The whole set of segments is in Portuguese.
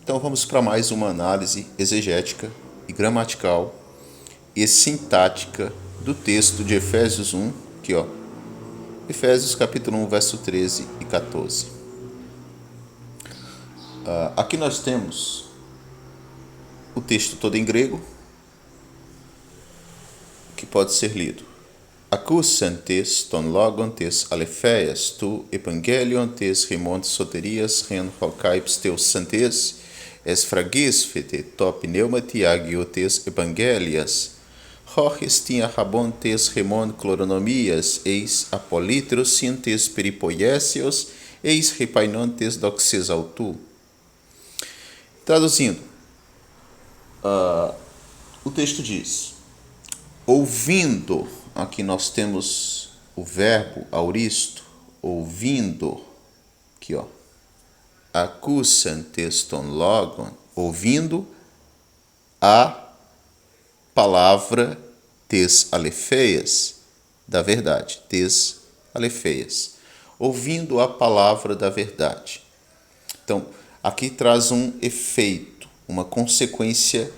Então vamos para mais uma análise exegética e gramatical e sintática do texto de Efésios 1, aqui ó, Efésios capítulo 1, verso 13 e 14. Aqui nós temos o texto todo em grego, que pode ser lido. Ακούσαν τες των λόγων τες αληθείας του Ευαγγέλιον τες χειμών σωτηρίας χεν χοκάιπς τεus σαντές esfragisfete to pneumati agio tes Evangelias Roches tinha rabon tes remon cloronomias eis apolitros sintes peripoiesios eis repainon tes doxes autu. Traduzindo, o texto diz: ouvindo, aqui nós temos o verbo auristo, ouvindo, aqui ó, ακούσαν τες των λόγων, ouvindo a palavra tes alefeias da verdade, tes alefeias, ouvindo a palavra da verdade. Então, aqui traz um efeito, uma consequência,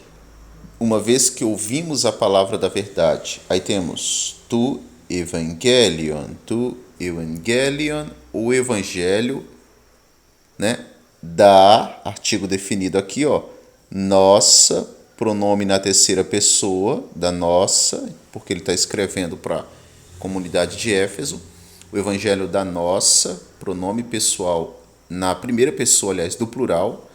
uma vez que ouvimos a palavra da verdade. Aí temos tu evangelion, o evangelho, né? Da, artigo definido aqui, ó, nossa, pronome na terceira pessoa, da nossa, porque ele está escrevendo para a comunidade de Éfeso, o evangelho da nossa, pronome pessoal na primeira pessoa, aliás, do plural,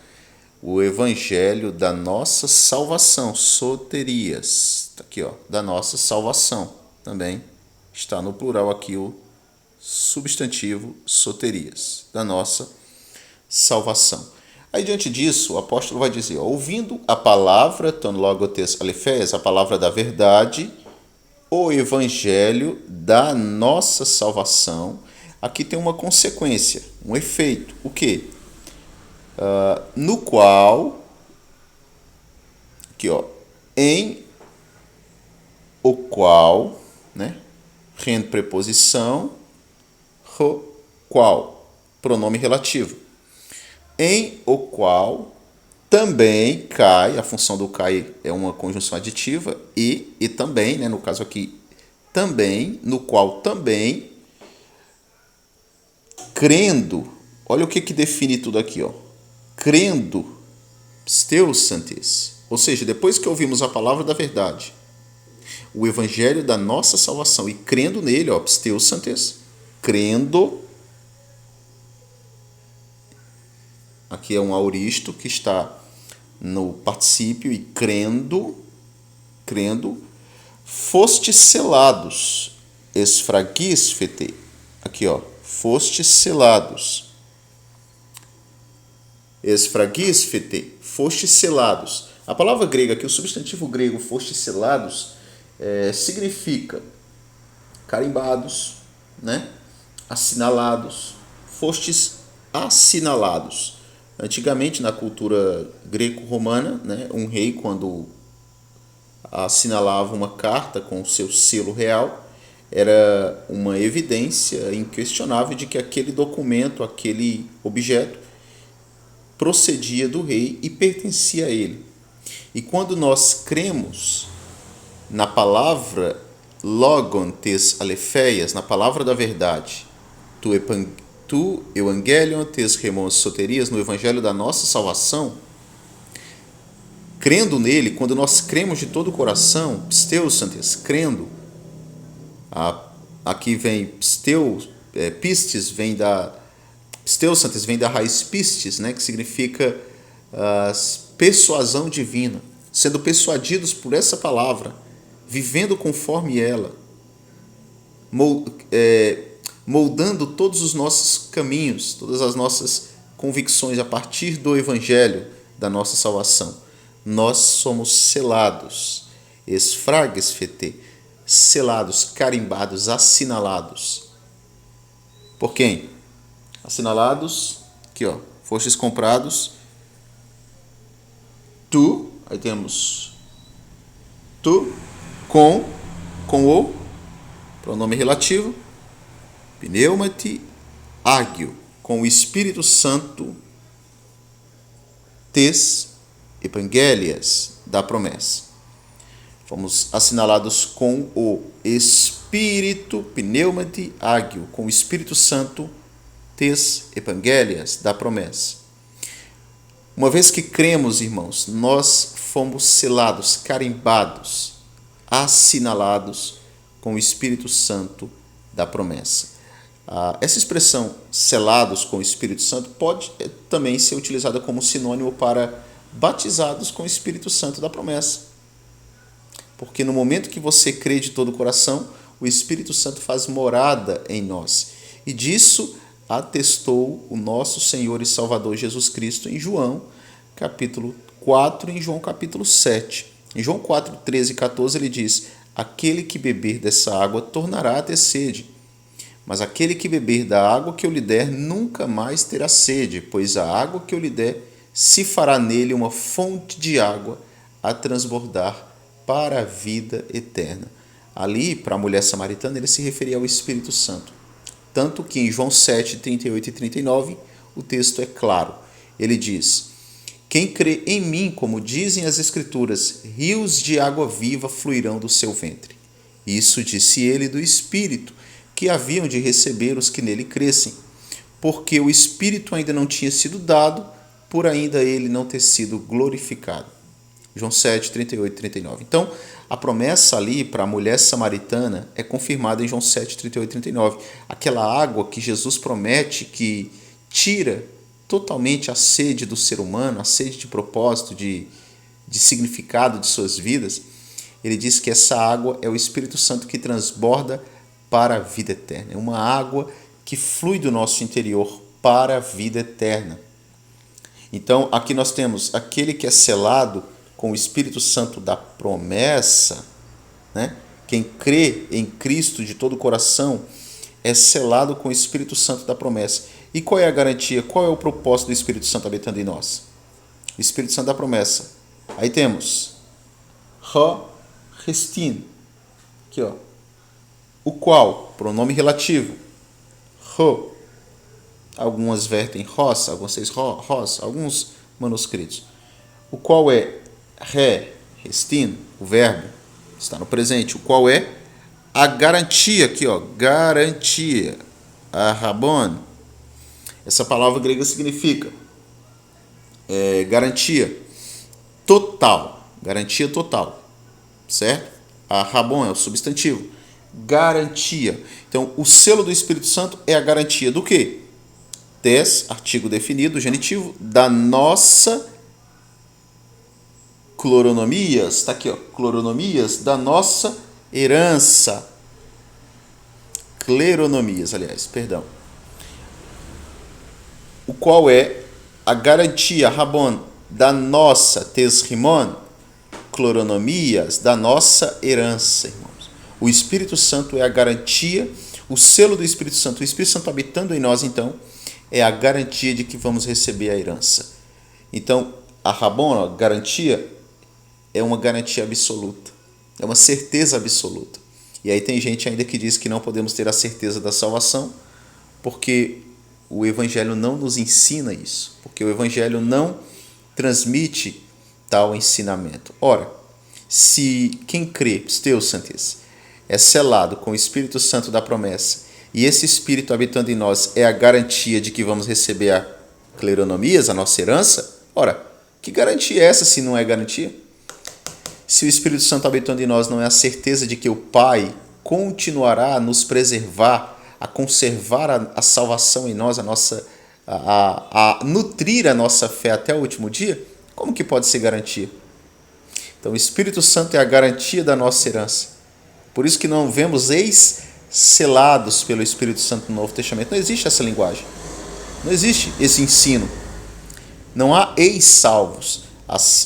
o evangelho da nossa salvação, soterias, tá aqui, ó, da nossa salvação, também está no plural aqui o substantivo soterias, da nossa salvação. Aí, diante disso, o apóstolo vai dizer, ó, ouvindo a palavra, ton logotes alefeias, a palavra da verdade, o evangelho da nossa salvação, aqui tem uma consequência, um efeito. O quê? No qual, aqui ó, em o qual, né? Rend preposição, ro, qual, pronome relativo. Em o qual também cai, a função do cai é uma conjunção aditiva, e também, né, no caso aqui, também, no qual também, crendo, olha o que define tudo aqui, ó, crendo, psteus santes, ou seja, depois que ouvimos a palavra da verdade, o evangelho da nossa salvação, e crendo nele, ó, psteus santes, crendo. Aqui é um auristo que está no particípio e crendo, fostes selados, esfragisfete, aqui ó, fostes selados, esfragisfete, fostes selados. A palavra grega aqui, o substantivo grego fostes selados, significa carimbados, né? Assinalados, fostes assinalados. Antigamente, na cultura greco-romana, né, um rei, quando assinalava uma carta com o seu selo real, era uma evidência inquestionável de que aquele documento, aquele objeto, procedia do rei e pertencia a ele. E quando nós cremos na palavra logon tes alefeias, na palavra da verdade, tu evangelion tes remons soterias, no evangelho da nossa salvação, crendo nele, quando nós cremos de todo o coração, psteus santes, crendo, aqui vem pistes, vem da psteus santes, vem da raiz pistes, né, que significa persuasão divina, sendo persuadidos por essa palavra, vivendo conforme ela, moldando todos os nossos caminhos, todas as nossas convicções a partir do evangelho da nossa salvação. Nós somos selados, esfragisfete, selados, carimbados, assinalados. Por quem? Assinalados, aqui ó, fostes comprados, tu, aí temos tu, com o pronome relativo, pneumati agio, com o Espírito Santo tes evangelias da promessa. Fomos assinalados com o Espírito, pneumati ágio, com o Espírito Santo, tes evangelias da promessa. Uma vez que cremos, irmãos, nós fomos selados, carimbados, assinalados com o Espírito Santo da promessa. Essa expressão selados com o Espírito Santo pode também ser utilizada como sinônimo para batizados com o Espírito Santo da promessa. Porque no momento que você crê de todo o coração, o Espírito Santo faz morada em nós. E disso atestou o nosso Senhor e Salvador Jesus Cristo em João, capítulo 4 e em João, capítulo 7. Em João 4, 13 e 14, ele diz: aquele que beber dessa água tornará a ter sede, mas aquele que beber da água que eu lhe der nunca mais terá sede, pois a água que eu lhe der se fará nele uma fonte de água a transbordar para a vida eterna. Ali, para a mulher samaritana, ele se referia ao Espírito Santo. Tanto que em João 7, 38 e 39, o texto é claro. Ele diz: quem crê em mim, como dizem as Escrituras, rios de água viva fluirão do seu ventre. Isso disse ele do Espírito, que haviam de receber os que nele crescem, porque o Espírito ainda não tinha sido dado, por ainda ele não ter sido glorificado. João 7, 38 e 39. Então, a promessa ali para a mulher samaritana é confirmada em João 7, 38 e 39. Aquela água que Jesus promete que tira totalmente a sede do ser humano, a sede de propósito, de significado de suas vidas, ele diz que essa água é o Espírito Santo que transborda para a vida eterna. É uma água que flui do nosso interior para a vida eterna. Então, aqui nós temos aquele que é selado com o Espírito Santo da promessa, né? Quem crê em Cristo de todo o coração é selado com o Espírito Santo da promessa. E qual é a garantia? Qual é o propósito do Espírito Santo habitando em nós? O Espírito Santo da promessa. Aí temos restin, aqui ó, o qual, pronome relativo, algumas vertem ros, alguns seis ros, alguns manuscritos. O qual é restin, o verbo, está no presente. O qual é a garantia, aqui ó, garantia, arrabon. Essa palavra grega significa garantia total, certo? Arrabon é o substantivo, garantia. Então, o selo do Espírito Santo é a garantia do quê? Tes, artigo definido, genitivo, da nossa cloronomias, está aqui, ó, cloronomias, da nossa herança. Cleronomias, aliás, perdão. O qual é a garantia, rabon, da nossa, tesrimon, cloronomias, da nossa herança, irmãos. O Espírito Santo é a garantia, o selo do Espírito Santo, o Espírito Santo habitando em nós, então, é a garantia de que vamos receber a herança. Então, a rabon, a garantia, é uma garantia absoluta, é uma certeza absoluta. E aí tem gente ainda que diz que não podemos ter a certeza da salvação, porque o Evangelho não nos ensina isso, porque o Evangelho não transmite tal ensinamento. Ora, se quem crê, pisteu santis, é selado com o Espírito Santo da promessa, e esse Espírito habitando em nós é a garantia de que vamos receber a cleronomias, a nossa herança, ora, que garantia é essa se não é garantia? Se o Espírito Santo habitando em nós não é a certeza de que o Pai continuará a nos preservar, a conservar a salvação em nós, a nutrir a nossa fé até o último dia, como que pode ser garantia? Então, o Espírito Santo é a garantia da nossa herança. Por isso que não vemos ex-selados pelo Espírito Santo no Novo Testamento. Não existe essa linguagem. Não existe esse ensino. Não há ex-salvos.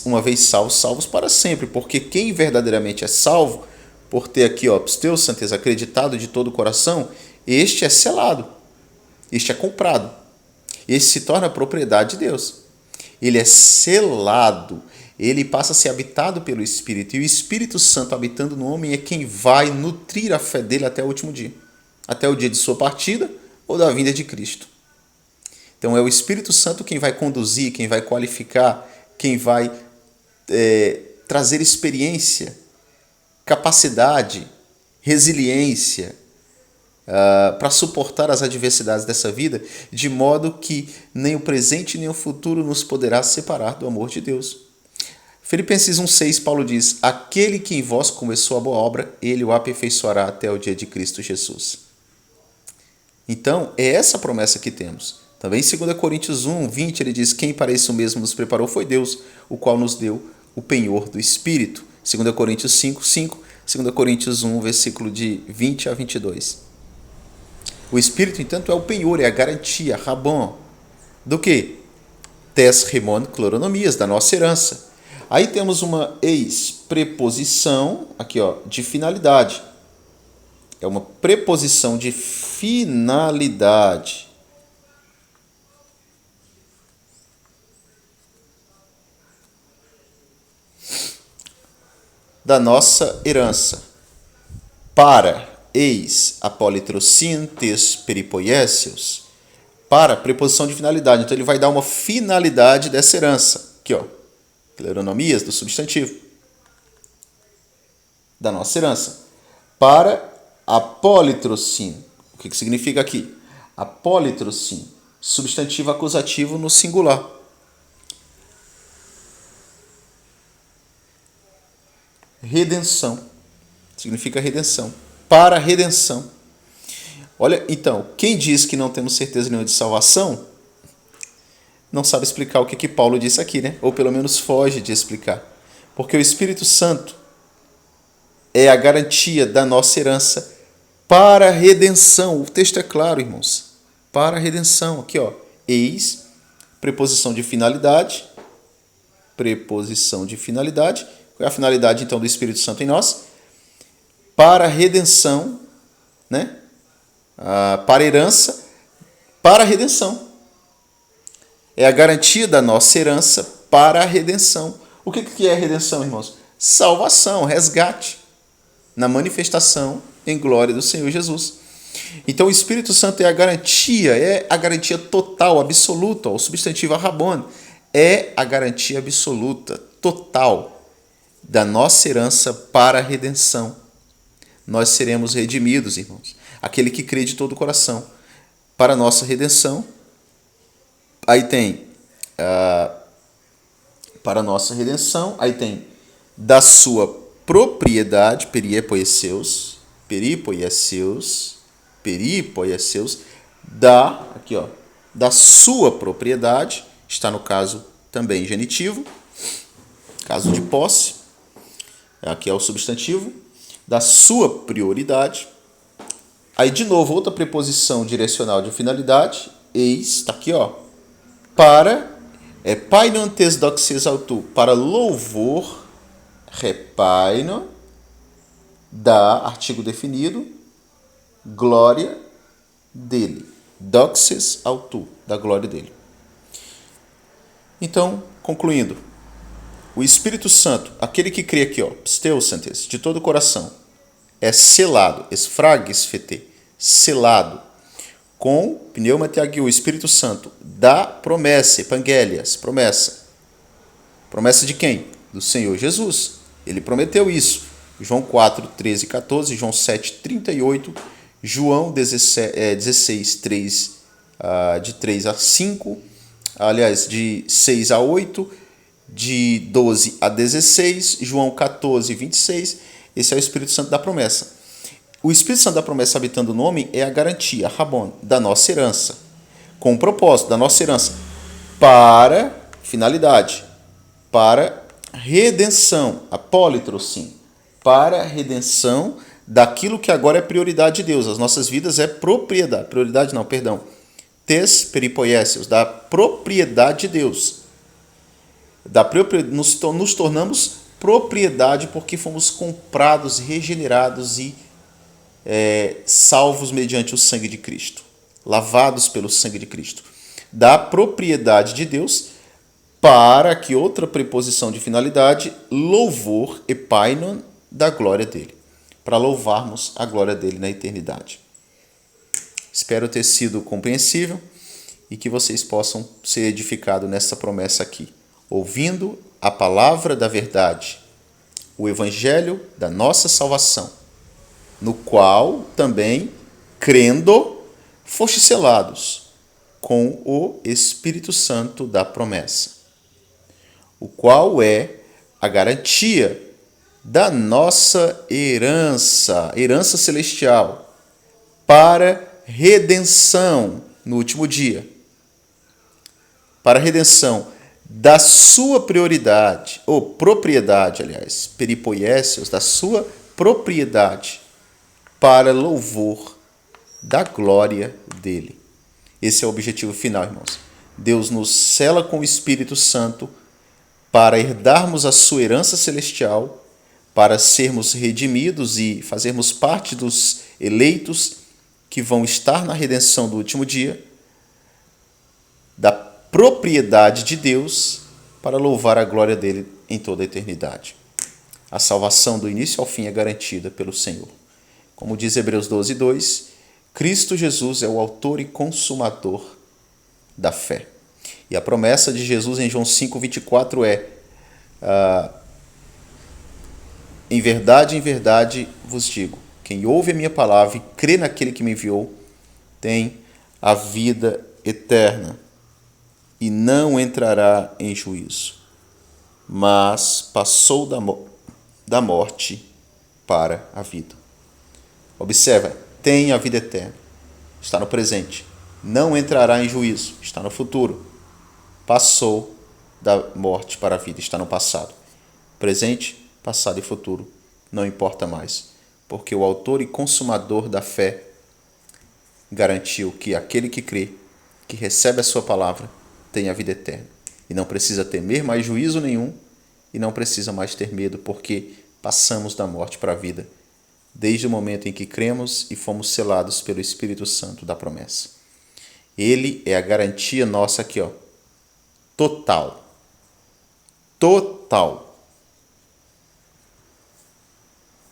Uma vez salvos, salvos para sempre. Porque quem verdadeiramente é salvo, por ter aqui, pisteu santes, acreditado de todo o coração, este é selado. Este é comprado. Este se torna propriedade de Deus. Ele é selado. Ele passa a ser habitado pelo Espírito. E o Espírito Santo habitando no homem é quem vai nutrir a fé dele até o último dia. Até o dia de sua partida ou da vinda de Cristo. Então é o Espírito Santo quem vai conduzir, quem vai qualificar quem vai trazer experiência, capacidade, resiliência para suportar as adversidades dessa vida, de modo que nem o presente nem o futuro nos poderá separar do amor de Deus. Filipenses 1,6, Paulo diz: aquele que em vós começou a boa obra, ele o aperfeiçoará até o dia de Cristo Jesus. Então, é essa promessa que temos. Também em 2 Coríntios 1:20, ele diz: quem para isso mesmo nos preparou foi Deus, o qual nos deu o penhor do Espírito. 2 Coríntios 5:5, 2 Coríntios 1, versículo de 20 a 22. O Espírito, entanto, é o penhor, é a garantia, rabon, do que? Tes rimon cloronomias, da nossa herança. Aí temos uma ex-preposição, aqui ó, de finalidade. É uma preposição de finalidade. Da nossa herança. Para, eis, apolitrocin, tes peripoiésios. Para, preposição de finalidade. Então ele vai dar uma finalidade dessa herança. Aqui ó, cleronomias, do substantivo. Da nossa herança. Para apolitrocin. O que significa aqui? Apolitrocin, substantivo acusativo no singular. Redenção. Significa redenção. Para redenção. Olha, então, quem diz que não temos certeza nenhuma de salvação, não sabe explicar o que Paulo disse aqui, né? Ou pelo menos foge de explicar. Porque o Espírito Santo é a garantia da nossa herança para a redenção. O texto é claro, irmãos. Para a redenção. Aqui, ó. Eis, preposição de finalidade. Preposição de finalidade. Qual é a finalidade, então, do Espírito Santo em nós? Para a redenção, né? Para a herança, para a redenção. É a garantia da nossa herança para a redenção. O que é redenção, irmãos? Salvação, resgate, na manifestação em glória do Senhor Jesus. Então o Espírito Santo é a garantia total, absoluta, o substantivo rabon, é a garantia absoluta, total, da nossa herança para a redenção. Nós seremos redimidos, irmãos. Aquele que crê de todo o coração. Para a nossa redenção. Aí tem, para a nossa redenção, aí tem da sua propriedade, peripoiesseus, aqui ó, da sua propriedade, está no caso também genitivo, caso de posse, aqui é o substantivo, da sua prioridade. Aí, de novo, outra preposição direcional de finalidade, eis, está aqui, ó, para, painon tes doxes autu, para louvor, repainon, da, artigo definido, glória dele, doxes autu, da glória dele. Então, concluindo, o Espírito Santo, aquele que crê aqui, ó, psteusantes, de todo o coração, é selado, esfrages fete, selado, com pneumatiagiu, o Espírito Santo, da promessa, evangelias, promessa. Promessa de quem? Do Senhor Jesus. Ele prometeu isso. João 4, 13 e 14, João 7, 38, João 16, 3, de 3 a 5, aliás, de 6 a 8, de 12 a 16, João 14, 26, esse é o Espírito Santo da promessa. O Espírito Santo da promessa habitando o nome é a garantia, rabon, da nossa herança, com o propósito da nossa herança, para finalidade, para redenção, apolitrocin, para redenção daquilo que agora é prioridade de Deus. As nossas vidas é propriedade, tes peripoiésios, da propriedade de Deus. Nos tornamos propriedade porque fomos comprados, regenerados e salvos mediante o sangue de Cristo, lavados pelo sangue de Cristo, da propriedade de Deus, para que outra preposição de finalidade, louvor, epainon, da glória dele, para louvarmos a glória dele na eternidade. Espero ter sido compreensível e que vocês possam ser edificados nessa promessa aqui. ouvindo a palavra da verdade, o evangelho da nossa salvação, no qual também, crendo, fostes selados com o Espírito Santo da promessa, o qual é a garantia da nossa herança celestial, para redenção no último dia, para redenção da sua prioridade, ou propriedade, aliás, peripoiésios, da sua propriedade, para louvor da glória dele. Esse é o objetivo final, irmãos. Deus nos sela com o Espírito Santo para herdarmos a sua herança celestial, para sermos redimidos e fazermos parte dos eleitos que vão estar na redenção do último dia, da propriedade de Deus, para louvar a glória dele em toda a eternidade. A salvação do início ao fim é garantida pelo Senhor. Como diz Hebreus 12:2, Cristo Jesus é o autor e consumador da fé. E a promessa de Jesus em João 5:24 é: em verdade vos digo, quem ouve a minha palavra e crê naquele que me enviou, tem a vida eterna e não entrará em juízo, mas passou da morte para a vida. Observa, tem a vida eterna, está no presente. Não entrará em juízo, está no futuro. Passou da morte para a vida, está no passado. Presente, passado e futuro, não importa mais, porque o autor e consumador da fé garantiu que aquele que crê, que recebe a sua palavra, tem a vida eterna. E não precisa temer mais juízo nenhum, e não precisa mais ter medo, porque passamos da morte para a vida, desde o momento em que cremos e fomos selados pelo Espírito Santo da promessa. Ele é a garantia nossa aqui, ó, total,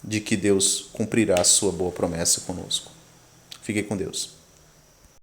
de que Deus cumprirá a sua boa promessa conosco. Fique com Deus.